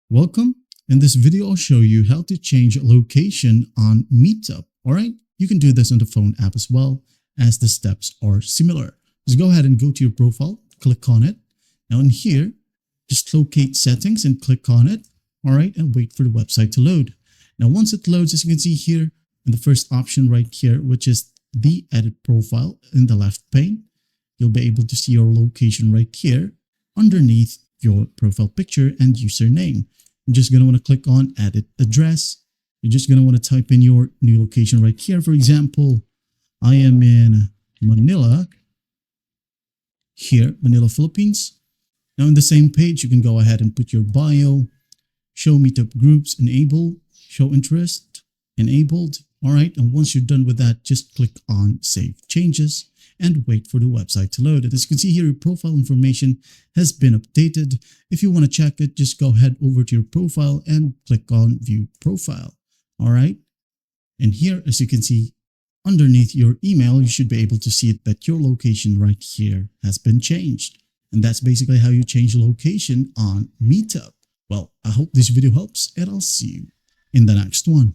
Welcome. In this video, I'll show you how to change location on Meetup. All right, you can do this on the phone app as well, as the steps are similar. Just go ahead and go to your profile, click on it. Now in here, just locate settings and click on it. All right, and wait for the website to load. Now once it loads, as you can see here in the first option right here, which is the edit profile in the left pane, you'll be able to see your location right here underneath your profile picture and username. You're just going to want to click on edit address. You're just going to want to type in your new location right here. For example, I am in Manila, here, Manila, Philippines. Now in the same page, you can go ahead and put your bio, show meetup groups, enable, show interest, enabled. All right, and once you're done with that, just click on save changes and wait for the website to load. And as you can see here, your profile information has been updated. If you want to check it, just go ahead over to your profile and click on view profile. All right. And here, as you can see, underneath your email, you should be able to see it that your location right here has been changed. And that's basically how you change location on Meetup. Well, I hope this video helps and I'll see you in the next one.